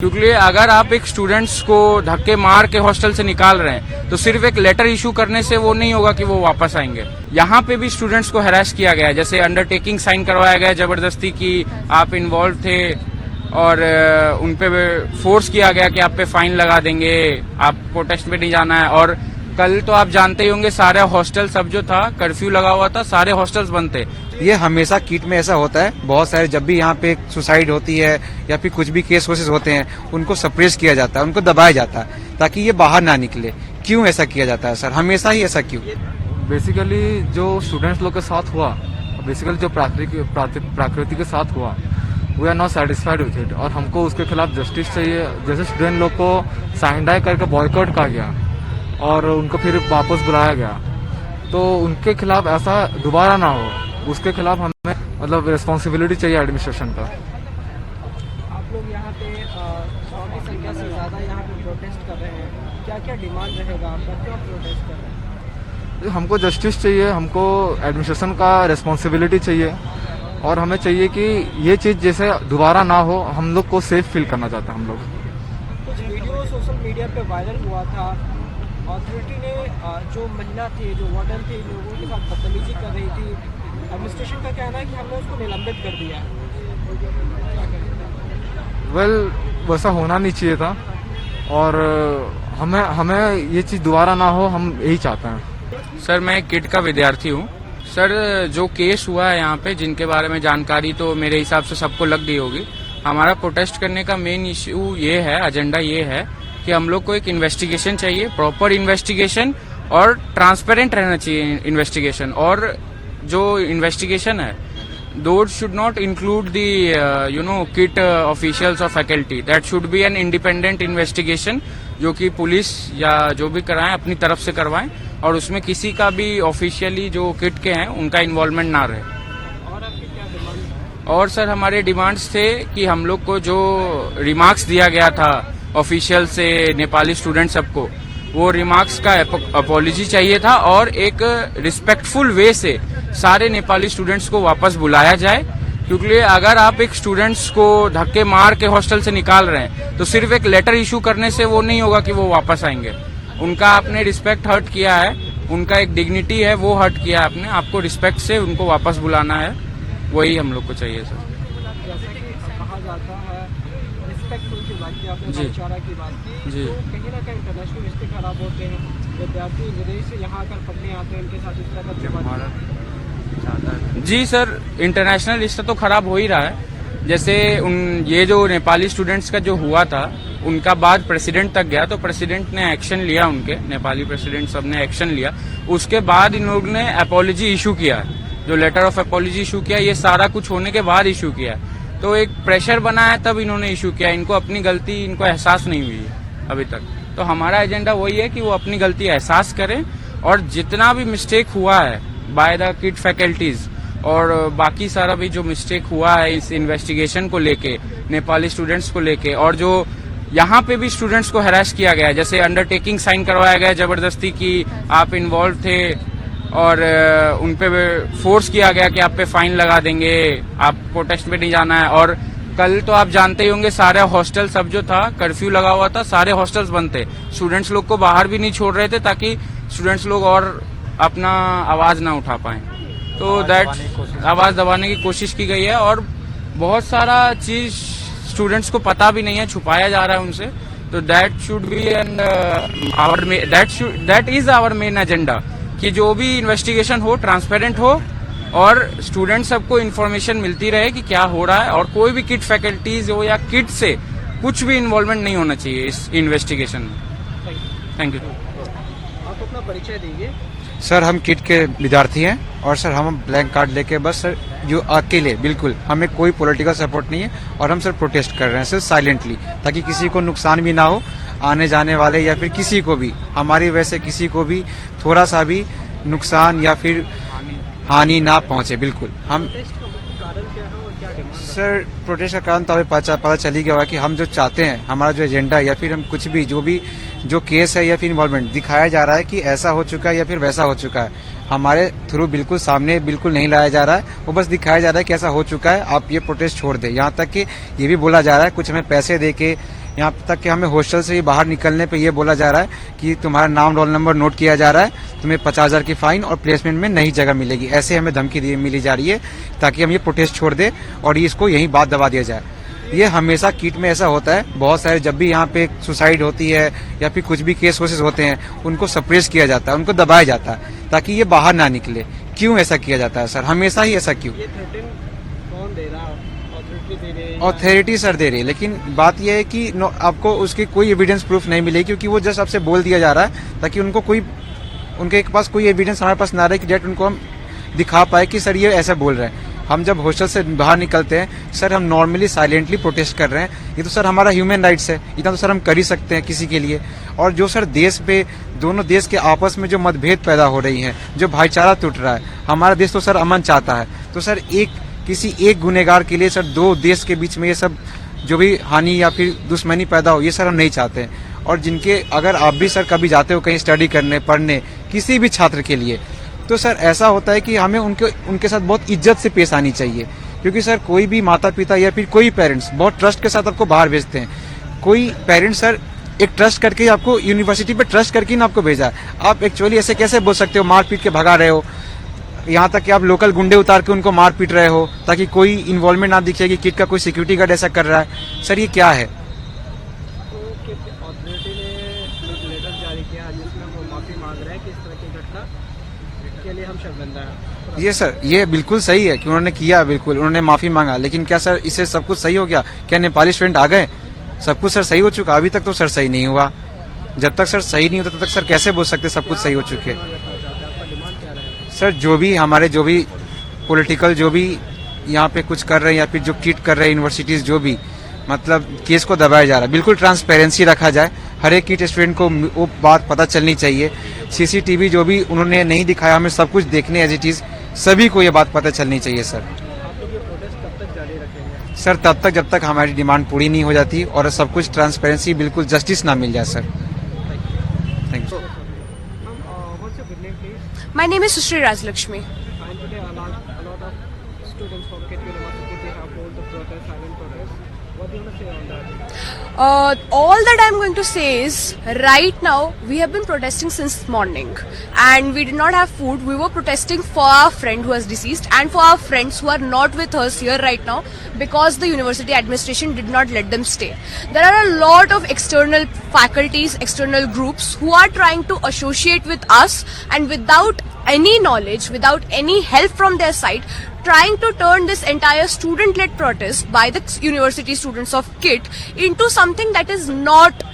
क्योंकि अगर आप एक स्टूडेंट्स को धक्के मार के हॉस्टल से निकाल रहे हैं तो सिर्फ एक लेटर इशू करने से वो नहीं होगा कि वो वापस आएंगे। यहाँ पे भी स्टूडेंट्स को हैरेस किया गया है, जैसे अंडरटेकिंग साइन करवाया गया जबरदस्ती कि आप इन्वॉल्व थे और उन पे फोर्स किया गया कि आप पे फाइन लगा देंगे, आप प्रोटेस्ट में नहीं जाना है। और कल तो आप जानते ही होंगे सारे हॉस्टल सब जो था कर्फ्यू लगा हुआ था, सारे हॉस्टल्स बंद थे। ये हमेशा किट में ऐसा होता है, बहुत सारे जब भी यहाँ पे सुसाइड होती है या फिर कुछ भी केस वोसेस होते हैं उनको सप्रेस किया जाता है, उनको दबाया जाता है ताकि ये बाहर ना निकले। क्यों ऐसा किया जाता है सर, हमेशा ही ऐसा क्यों? बेसिकली जो स्टूडेंट्स लोग के साथ हुआ, बेसिकली जो प्राकृति के साथ हुआ, we are not satisfied with it और हमको उसके खिलाफ जस्टिस चाहिए। जैसे स्टूडेंट लोग को साइंडाई करके बॉयकॉट कहा गया और उनको फिर वापस बुलाया गया, तो उनके खिलाफ ऐसा दोबारा ना हो, उसके खिलाफ हमें मतलब रिस्पॉन्सिबिलिटी चाहिए एडमिनिस्ट्रेशन का। आप लोग यहाँ पे 100 की संख्या से ज़्यादा यहाँ पे प्रोटेस्ट कर रहे हैं, क्या क्या डिमांड रहेगा आपका, क्यों प्रोटेस्ट कर रहे हैं? हमको जस्टिस चाहिए, हमको एडमिनिस्ट्रेशन का रिस्पॉन्सिबिलिटी चाहिए और हमें चाहिए कि ये चीज़ जैसे दोबारा ना हो। हम लोग को सेफ फील करना चाहते हैं हम लोग। कुछ वीडियो सोशल मीडिया पे वायरल हुआ था, अथॉरिटी ने जो महिला थी, जो वार्डन थी, लोगों के साथ बदतमीजी कर रही थी। एडमिनिस्ट्रेशन का कहना है कि हमने उसको निलंबित कर दिया। वेल वैसा होना नहीं चाहिए था और हमें ये चीज़ दोबारा ना हो, हम यही चाहते हैं। सर मैं किट का विद्यार्थी हूँ। सर जो केस हुआ है यहाँ पे, जिनके बारे में जानकारी तो मेरे हिसाब से सबको लग गई होगी। हमारा प्रोटेस्ट करने का मेन इश्यू ये है, एजेंडा ये है कि हम लोग को एक इन्वेस्टिगेशन चाहिए, प्रॉपर इन्वेस्टिगेशन और ट्रांसपेरेंट रहना चाहिए इन्वेस्टिगेशन। और जो इन्वेस्टिगेशन है those should not include the KIT officials or faculty. That should be an independent investigation जो कि पुलिस या जो भी कराएं अपनी तरफ से करवाएं और उसमें किसी का भी ऑफिशियली जो किट के हैं उनका इन्वॉल्वमेंट ना रहे। और आपकी क्या डिमांड? और सर हमारे डिमांड्स थे कि हम लोग को जो रिमार्क्स दिया गया था ऑफिशियल से नेपाली स्टूडेंट सबको, वो रिमार्क्स का अपॉलॉजी चाहिए था और एक रिस्पेक्टफुल वे से सारे नेपाली स्टूडेंट्स को वापस बुलाया जाए। क्योंकि अगर आप एक स्टूडेंट्स को धक्के मार के हॉस्टल से निकाल रहे हैं तो सिर्फ एक लेटर इशू करने से वो नहीं होगा कि वो वापस आएंगे। उनका आपने रिस्पेक्ट हर्ट किया है, उनका एक डिग्निटी है वो हर्ट किया है आपने, आपको रिस्पेक्ट से उनको वापस बुलाना है, वही हम लोग को चाहिए सर। जैसे कि कहा जाता है रिस्पेक्टफुल की बात की आपने, भाईचारा की बात की, जी। तो कहीं ना कहीं इंटरनेशनल रिश्ते खराब होते हैं, विद्यार्थी विदेश से यहाँ आकर पढ़ने आते हैं, उनके साथ इस तरह का व्यवहार। जी सर, इंटरनेशनल रिश्ता तो खराब हो ही रहा है। जैसे ये जो नेपाली स्टूडेंट्स का जो हुआ था उनका बाद प्रेसिडेंट तक गया, तो प्रेसिडेंट ने एक्शन लिया, उनके नेपाली प्रेसिडेंट सब ने एक्शन लिया। उसके बाद इन लोगों ने अपॉलॉजी इशू किया, जो लेटर ऑफ अपॉलॉजी इशू किया, ये सारा कुछ होने के बाद इशू किया। तो एक प्रेशर बना है तब इन्होंने इशू किया, इनको अपनी गलती इनको एहसास नहीं हुई है अभी तक। तो हमारा एजेंडा वही है कि वो अपनी गलती एहसास करें और जितना भी मिस्टेक हुआ है बाय द किट फैकल्टीज और बाकी सारा भी जो मिस्टेक हुआ है इस इन्वेस्टिगेशन को लेके, नेपाली स्टूडेंट्स को लेके, और जो यहाँ पे भी स्टूडेंट्स को हैरेस किया गया है, जैसे अंडरटेकिंग साइन करवाया गया जबरदस्ती कि आप इन्वॉल्व थे और उन पे फोर्स किया गया कि आप पे फाइन लगा देंगे, आप प्रोटेस्ट में नहीं जाना है। और कल तो आप जानते ही होंगे सारे हॉस्टल सब जो था कर्फ्यू लगा हुआ था, सारे हॉस्टल्स बंद थे। स्टूडेंट्स लोग को बाहर भी नहीं छोड़ रहे थे ताकि स्टूडेंट्स लोग और अपना आवाज ना उठा पाए। तो दैट आवाज दबाने की कोशिश की गई है और बहुत सारा चीज स्टूडेंट्स को पता भी नहीं है, छुपाया जा रहा है उनसे। तो that should be end that is our main agenda कि जो भी इन्वेस्टिगेशन हो ट्रांसपेरेंट हो और स्टूडेंट सबको इन्फॉर्मेशन मिलती रहे कि क्या हो रहा है, और कोई भी किट फैकल्टीज हो या किट से कुछ भी इन्वॉल्वमेंट नहीं होना चाहिए इस इन्वेस्टिगेशन में। Thank you. आप अपना परिचय दीजिए। सर हम किट के विद्यार्थी हैं और सर हम ब्लैंक कार्ड लेके बस सर जो अकेले, बिल्कुल हमें कोई पॉलिटिकल सपोर्ट नहीं है और हम सर प्रोटेस्ट कर रहे हैं सर साइलेंटली, ताकि किसी को नुकसान भी ना हो, आने जाने वाले या फिर किसी को भी, हमारी वजह से किसी को भी थोड़ा सा भी नुकसान या फिर हानि ना पहुंचे। बिल्कुल हम सर प्रोटेस्ट का कारण तो हमें पता चल ही गया होगा कि हम जो चाहते हैं, हमारा जो एजेंडा या फिर हम कुछ भी जो केस है या फिर इन्वॉल्वमेंट दिखाया जा रहा है कि ऐसा हो चुका है या फिर वैसा हो चुका है, हमारे थ्रू बिल्कुल सामने बिल्कुल नहीं लाया जा रहा है, वो बस दिखाया जा रहा है कि ऐसा हो चुका है, आप ये प्रोटेस्ट छोड़ दें। यहाँ तक कि ये भी बोला जा रहा है कुछ हमें पैसे दे के यहाँ तक कि हमें हॉस्टल से ही बाहर निकलने पे ये बोला जा रहा है कि तुम्हारा नाम रोल नंबर नोट किया जा रहा है, तुम्हें 50,000 की फाइन और प्लेसमेंट में नई जगह मिलेगी, ऐसे हमें धमकी मिली जा रही है ताकि हम ये प्रोटेस्ट छोड़ दें और इसको यहीं बात दबा दिया जाए। ये हमेशा किट में ऐसा होता है, बहुत सारे जब भी यहाँ पे सुसाइड होती है या फिर कुछ भी केस होते हैं उनको सप्रेस किया जाता है, उनको दबाया जाता है ताकि ये बाहर ना निकले। क्यों ऐसा किया जाता है सर, हमेशा ही ऐसा क्यों? ये थ्रेटन कौन दे रहा है? अथॉरिटी दे रही है? अथॉरिटी सर दे रही है, लेकिन बात यह है कि आपको उसकी कोई एविडेंस प्रूफ नहीं मिलेगी क्योंकि वो जस्ट आपसे बोल दिया जा रहा है ताकि उनके पास कोई एविडेंस हमारे पास ना रहे कि डेट उनको हम दिखा पाए कि सर ये ऐसा बोल रहे हैं। हम जब हॉस्टल से बाहर निकलते हैं सर, हम नॉर्मली साइलेंटली प्रोटेस्ट कर रहे हैं, ये तो सर हमारा ह्यूमन राइट्स है, इतना तो सर हम कर ही सकते हैं किसी के लिए। और जो सर देश पे दोनों देश के आपस में जो मतभेद पैदा हो रही है, जो भाईचारा टूट रहा है, हमारा देश तो सर अमन चाहता है, तो सर किसी एक गुनहगार के लिए सर दो देश के बीच में ये सब जो भी हानि या फिर दुश्मनी पैदा हो, ये सर हम नहीं चाहते हैं। और जिनके अगर आप भी सर कभी जाते हो कहीं स्टडी करने पढ़ने किसी भी छात्र के लिए, तो सर ऐसा होता है कि हमें उनके साथ बहुत इज्जत से पेश आनी चाहिए क्योंकि सर कोई भी माता पिता या फिर कोई पेरेंट्स बहुत ट्रस्ट के साथ आपको बाहर भेजते हैं। कोई पेरेंट्स सर एक ट्रस्ट करके आपको यूनिवर्सिटी पे ट्रस्ट करके ना आपको भेजा है। आप एक्चुअली ऐसे कैसे बोल सकते हो, मार पीट के भगा रहे हो, यहाँ तक कि आप लोकल गुंडे उतार के उनको मार पीट रहे हो ताकि कोई इन्वॉल्वमेंट ना दिखे कि किट का कोई सिक्योरिटी गार्ड ऐसा कर रहा है। सर ये क्या है? तो अथॉरिटी ने एक लेटर जारी किया जिसमें वो माफी मांग रहे हैं कि इस तरह की घटना के लिए हम शर्मिंदा हैं। ये सर ये बिल्कुल सही है कि उन्होंने किया, बिल्कुल उन्होंने माफी मांगा, लेकिन क्या सर इससे सब कुछ सही हो गया? क्या नेपाली स्टूडेंट आ गए? सब कुछ सर सही हो चुका? अभी तक तो सर सही नहीं हुआ। जब तक सर सही नहीं होता तब तक सर कैसे बोल सकते सब कुछ सही हो चुके? सर जो भी पॉलिटिकल जो भी यहाँ पे कुछ कर रहे हैं या फिर जो किट कर रहे हैं यूनिवर्सिटीज, जो भी मतलब केस को दबाया जा रहा है, बिल्कुल ट्रांसपेरेंसी रखा जाए, हर एक किट स्टूडेंट को वो बात पता चलनी चाहिए। सीसीटीवी जो भी उन्होंने नहीं दिखाया, हमें सब कुछ देखने एज इट इज, सभी को ये बात पता चलनी चाहिए सर। आप लोग ये प्रोटेस्ट कब तक जारी रखेंगे? सर तब तक जब तक हमारी डिमांड पूरी नहीं हो जाती और सब कुछ ट्रांसपेरेंसी बिल्कुल जस्टिस ना मिल जाए sir. Thank you. What's your good name, please? My name is Sushri Rajlakshmi. And today a lot of students from KIT University, they have hold the protest, silent protest. What do you want to say on that? All that I'm going to say is, right now we have been protesting since morning, and we did not have food. We were protesting for our friend who was deceased and for our friends who are not with us here right now because the university administration did not let them stay. There are a lot of external faculties, external groups who are trying to associate with us, and without any knowledge, without any help from their side, trying to turn this entire student-led protest by the university students of KIT into something that is not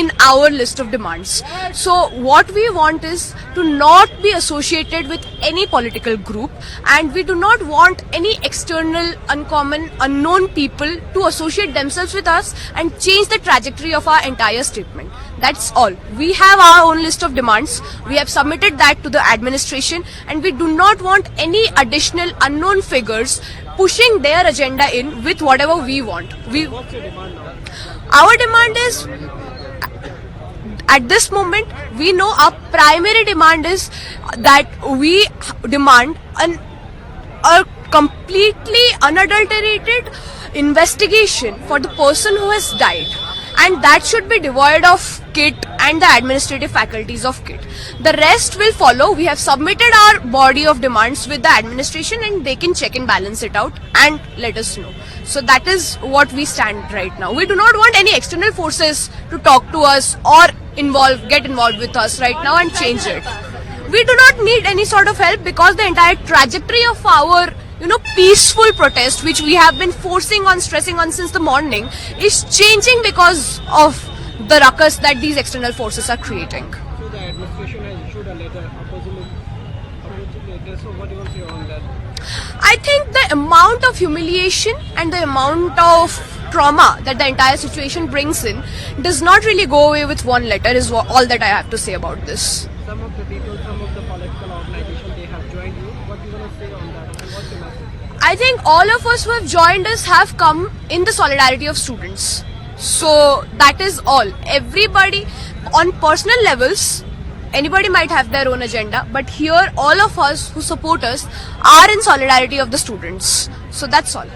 in our list of demands. So what we want is to not be associated with any political group, and we do not want any external, uncommon, unknown people to associate themselves with us and change the trajectory of our entire statement. That's all. We have our own list of demands. We have submitted that to the administration, and we do not want any additional unknown figures pushing their agenda in with whatever we want. What's your demand now? Our demand is, at this moment, we know our primary demand is that we demand a completely unadulterated investigation for the person who has died, and that should be devoid of KIT and the administrative faculties of KIT. The rest will follow. We have submitted our body of demands with the administration, and they can check and balance it out and let us know. So that is what we stand right now. We do not want any external forces to talk to us or get involved with us right now and change it. We do not need any sort of help because the entire trajectory of our peaceful protest, which we have been stressing on since the morning, is changing because of the ruckus that these external forces are creating. So the administration has issued a letter opposing letter. So what do you want to say on that? I think the amount of humiliation and the amount of trauma that the entire situation brings in does not really go away with one letter, is all that I have to say about this. Some of the people, some of the political organizations, they have joined you. What do you want to say on that? What's your message? I think all of us who have joined us have come in the solidarity of students. So that is all. Everybody on personal levels, anybody might have their own agenda, but here all of us who support us are in solidarity of the students. So that's all.